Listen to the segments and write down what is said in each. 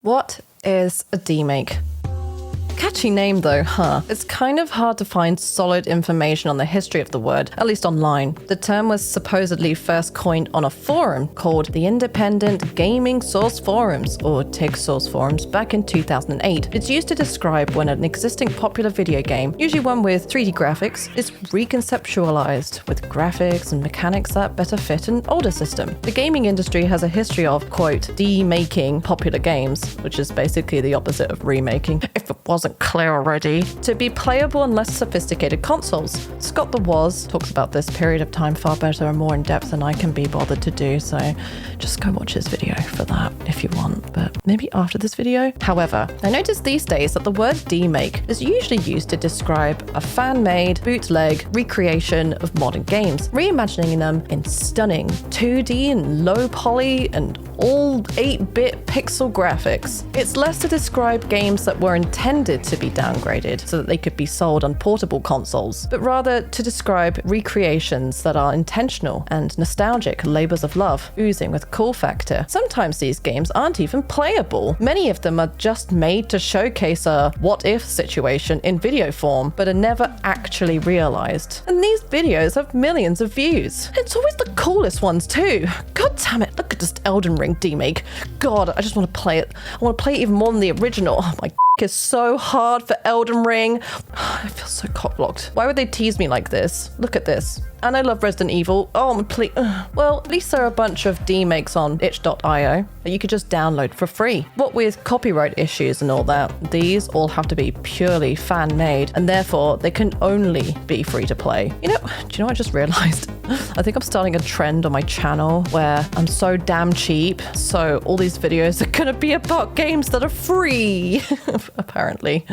What is a demake? Catchy name though, huh? It's kind of hard to find solid information on the history of the word, at least online. The term was supposedly first coined on a forum called the Independent Gaming Source Forums, or TIG Source Forums, back in 2008. It's used to describe when an existing popular video game, usually one with 3D graphics, is reconceptualized with graphics and mechanics that better fit an older system. The gaming industry has a history of, quote, demaking popular games, which is basically the opposite of remaking, if it wasn't clear already, to be playable on less sophisticated consoles. Scott the Woz talks about this period of time far better and more in depth than I can be bothered to do, so just go watch his video for that if you want, but maybe after this video. However, I noticed these days that the word demake is usually used to describe a fan-made, bootleg recreation of modern games, reimagining them in stunning 2D and low poly and all 8-bit pixel graphics. It's less to describe games that were intended to be downgraded so that they could be sold on portable consoles, but rather to describe recreations that are intentional and nostalgic labors of love, oozing with cool factor. Sometimes these games aren't even playable. Many of them are just made to showcase a what-if situation in video form, but are never actually realized. And these videos have millions of views. It's always the coolest ones too. God damn it, look at this Elden Ring demake. God, I just want to play it. I want to play it even more than the original. Oh my is so hard for Elden Ring. I feel so cock-blocked. Why would they tease me like this? Look at this. And I love Resident Evil. Oh, please. Well, at least there are a bunch of demakes on itch.io that you could just download for free. What with copyright issues and all that, these all have to be purely fan-made, and therefore they can only be free to play. Do you know what I just realized? I think I'm starting a trend on my channel where I'm so damn cheap, so all these videos are gonna be about games that are free. Apparently.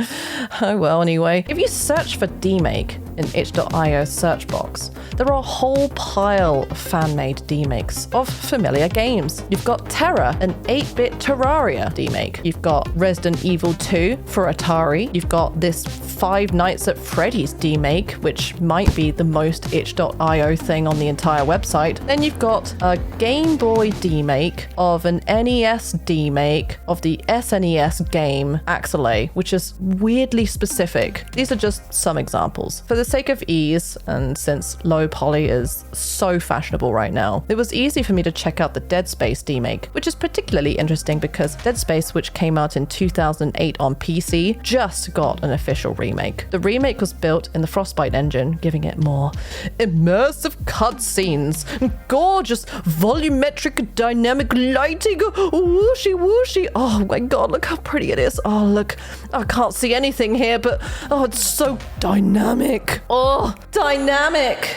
Oh well, anyway. If you search for demake in itch.io search box, there are a whole pile of fan-made demakes of familiar games. You've got Terra, an 8-bit Terraria demake. You've got Resident Evil 2 for Atari. You've got this Five Nights at Freddy's demake, which might be the most itch.io thing on the entire website. Then you've got a Game Boy demake of an NES demake of the SNES game Axelay, which is weirdly specific. These are just some examples. For the sake of ease, and since low poly is so fashionable right now, it was easy for me to check out the Deadspace demake, which is particularly interesting because Deadspace, which came out in 2008 on PC, just got an official remake. The remake was built in the Frostbite engine, giving it more immersive cutscenes, gorgeous volumetric dynamic lighting, whooshy whooshy. Oh my god, look how pretty it is. Oh look, I can't see anything here, but oh, it's so dynamic. Oh, dynamic.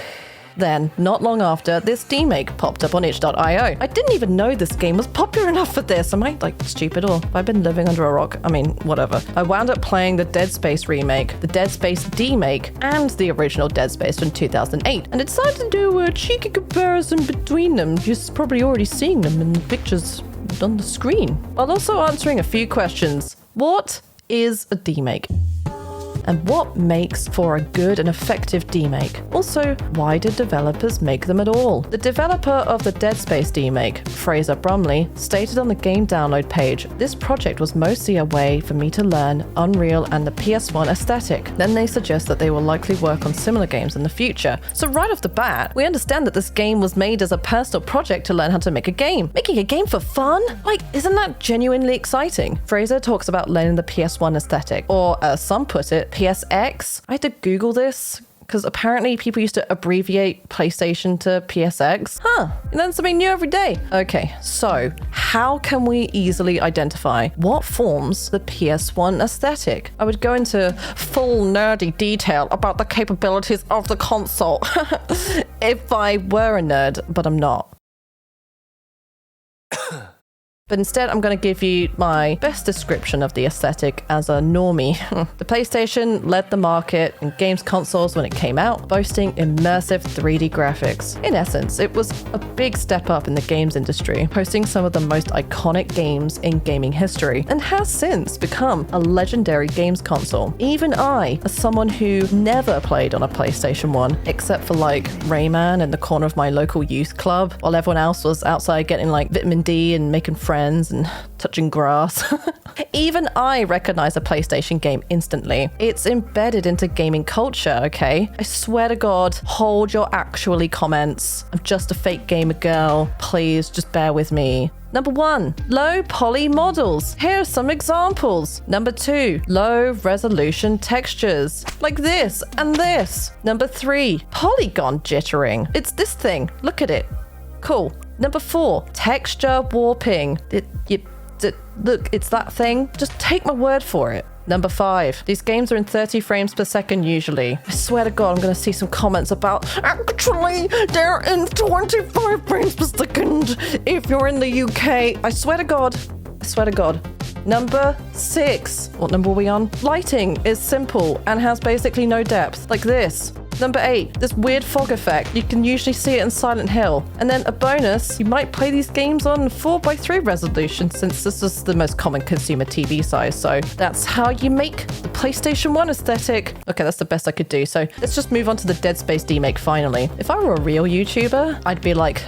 Then, not long after, this demake popped up on itch.io. I didn't even know this game was popular enough for this. Am I, stupid, or have I been living under a rock? I mean, whatever. I wound up playing the Deadspace remake, the Deadspace demake, and the original Deadspace from 2008, and decided to do a cheeky comparison between them. You're probably already seeing them in the pictures on the screen, while also answering a few questions. What is a demake? And what makes for a good and effective demake? Also, why did developers make them at all? The developer of the Deadspace demake, Fraser Brumley, stated on the game download page, "This project was mostly a way for me to learn Unreal and the PS1 aesthetic." Then they suggest that they will likely work on similar games in the future. So right off the bat, we understand that this game was made as a personal project to learn how to make a game. Making a game for fun? Isn't that genuinely exciting? Fraser talks about learning the PS1 aesthetic, or as some put it, PSX. I had to Google this because apparently people used to abbreviate PlayStation to PSX. You learn something new every day. Okay, so how can we easily identify what forms the PS1 aesthetic? I would go into full nerdy detail about the capabilities of the console if I were a nerd, but I'm not. But instead, I'm going to give you my best description of the aesthetic as a normie. The PlayStation led the market in games consoles when it came out, boasting immersive 3D graphics. In essence, it was a big step up in the games industry, hosting some of the most iconic games in gaming history, and has since become a legendary games console. Even I, as someone who never played on a PlayStation 1, except for Rayman in the corner of my local youth club, while everyone else was outside getting vitamin D and making friends friends and touching grass. Even I recognize a PlayStation game instantly. It's embedded into gaming culture, okay? I swear to God, hold your actually comments. I'm just a fake gamer girl. Please, just bear with me. Number 1, low poly models. Here are some examples. Number 2, low resolution textures, like this and this. Number 3, polygon jittering. It's this thing. Look at it. Cool. Number 4, texture warping. Look, it's that thing. Just take my word for it. Number 5, these games are in 30 frames per second usually. I swear to God, I'm going to see some comments about, actually, they're in 25 frames per second if you're in the UK. I swear to God. I swear to God. Number 6. What number are we on? Lighting is simple and has basically no depth, like this. Number 8, this weird fog effect. You can usually see it in Silent Hill. And then a bonus, you might play these games on 4:3 resolution since this is the most common consumer TV size. So that's how you make the PlayStation 1 aesthetic. Okay, that's the best I could do. So let's just move on to the Deadspace Demake finally. If I were a real YouTuber, I'd be like,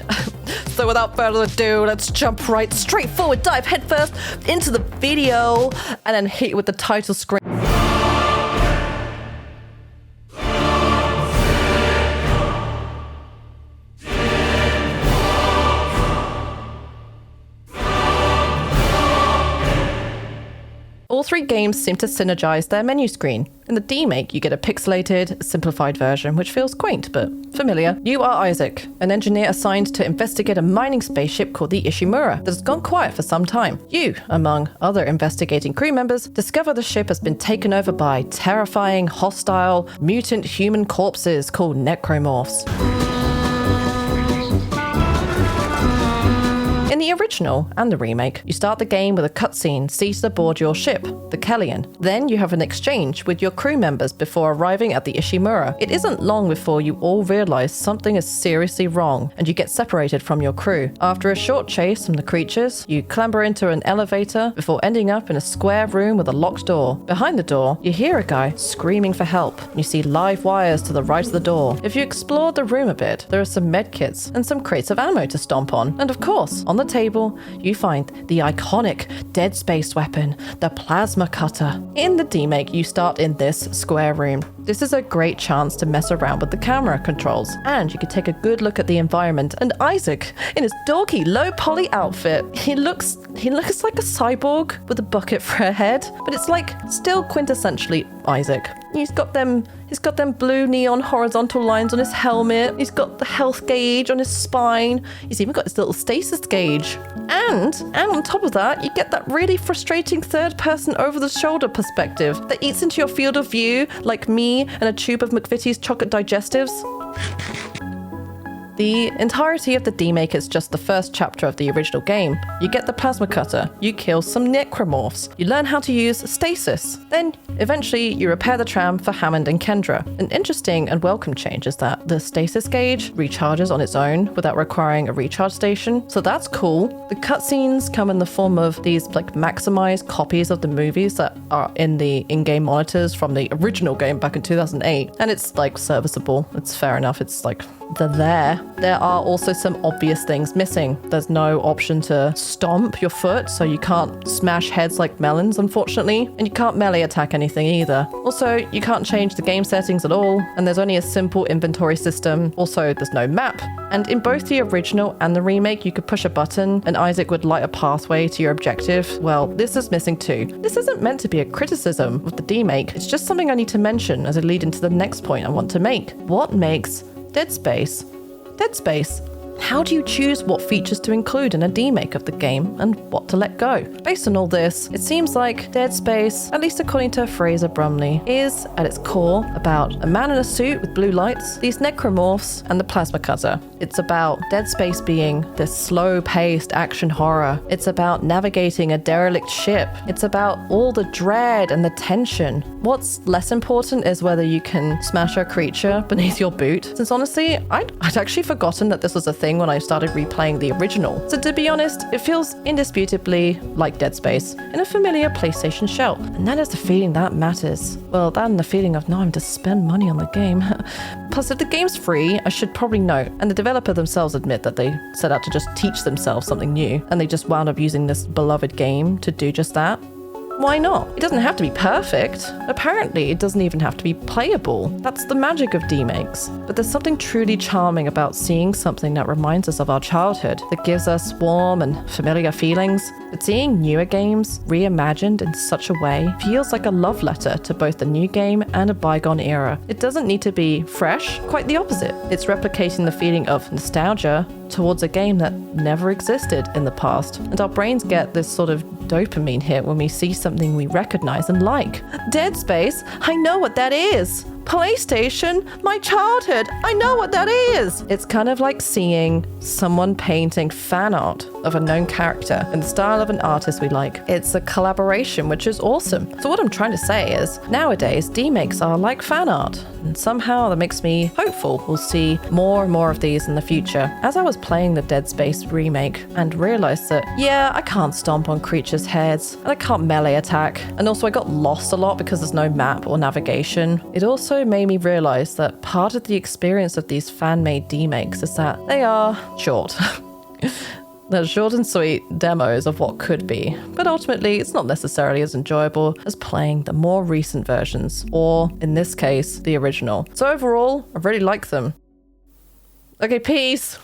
so without further ado, let's jump right straight forward, dive headfirst into the video, and then hit you with the title screen. All 3 games seem to synergize their menu screen. In the Demake, you get a pixelated, simplified version, which feels quaint but familiar. You are Isaac, an engineer assigned to investigate a mining spaceship called the Ishimura that has gone quiet for some time. You, among other investigating crew members, discover the ship has been taken over by terrifying, hostile, mutant human corpses called necromorphs. In the original and the remake, you start the game with a cutscene seated aboard your ship, the Kellion. Then you have an exchange with your crew members before arriving at the Ishimura. It isn't long before you all realize something is seriously wrong and you get separated from your crew. After a short chase from the creatures, you clamber into an elevator before ending up in a square room with a locked door. Behind the door, you hear a guy screaming for help. You see live wires to the right of the door. If you explore the room a bit, there are some medkits and some crates of ammo to stomp on. And of course, on the table, you find the iconic Deadspace weapon, the plasma cutter. In the Demake, you start in this square room. This is a great chance to mess around with the camera controls, and you can take a good look at the environment. And Isaac, in his dorky low poly outfit, he looks like a cyborg with a bucket for a head, but it's like still quintessentially Isaac. He's got them blue neon horizontal lines on his helmet. He's got the health gauge on his spine. He's even got his little stasis gauge. And on top of that, you get that really frustrating third-person over-the-shoulder perspective that eats into your field of view like me and a tube of McVitie's chocolate digestives. The entirety of the Demake is just the first chapter of the original game. You get the plasma cutter, you kill some necromorphs, you learn how to use stasis. Then, eventually, you repair the tram for Hammond and Kendra. An interesting and welcome change is that the stasis gauge recharges on its own without requiring a recharge station, so that's cool. The cutscenes come in the form of these maximized copies of the movies that are in the in-game monitors from the original game back in 2008, and it's serviceable. It's fair enough. It's they're there. There are also some obvious things missing. There's no option to stomp your foot, so you can't smash heads like melons, unfortunately, and you can't melee attack anything either. Also, you can't change the game settings at all, and there's only a simple inventory system. Also, there's no map. And in both the original and the remake, you could push a button and Isaac would light a pathway to your objective. Well, this is missing too. This isn't meant to be a criticism of the Demake. It's just something I need to mention as a lead into the next point I want to make. What makes Deadspace? How do you choose what features to include in a demake of the game and what to let go? Based on all this, it seems like Deadspace, at least according to Fraser Brumley, is at its core about a man in a suit with blue lights, these necromorphs, and the plasma cutter. It's about Deadspace being this slow-paced action horror. It's about navigating a derelict ship. It's about all the dread and the tension. What's less important is whether you can smash a creature beneath your boot. Since honestly, I'd actually forgotten that this was a thing feeling when I started replaying the original. So to be honest, it feels indisputably like Dead Space in a familiar PlayStation shell. And that is the feeling that matters. Well, that and the feeling of not having to spend money on the game. Plus, if the game's free, I should probably note, and the developer themselves admit that they set out to just teach themselves something new, and they just wound up using this beloved game to do just that. Why not? It doesn't have to be perfect. Apparently, it doesn't even have to be playable. That's the magic of Demakes. But there's something truly charming about seeing something that reminds us of our childhood, that gives us warm and familiar feelings. But seeing newer games reimagined in such a way feels like a love letter to both the new game and a bygone era. It doesn't need to be fresh, quite the opposite. It's replicating the feeling of nostalgia towards a game that never existed in the past. And our brains get this sort of dopamine hit when we see something we recognize and like. Dead Space, I know what that is. PlayStation, my childhood, I know what that is. It's kind of like seeing someone painting fan art of a known character in the style of an artist we like. It's a collaboration, which is awesome. So what I'm trying to say is, nowadays, Demakes are like fan art. And somehow that makes me hopeful we'll see more and more of these in the future. As I was playing the Dead Space remake and realized that, yeah, I can't stomp on creatures' heads, and I can't melee attack, and also I got lost a lot because there's no map or navigation. It also made me realize that part of the experience of these fan-made Demakes is that they are short. They're short and sweet demos of what could be, but ultimately it's not necessarily as enjoyable as playing the more recent versions, or in this case, the original. So overall, I really like them. Okay, peace!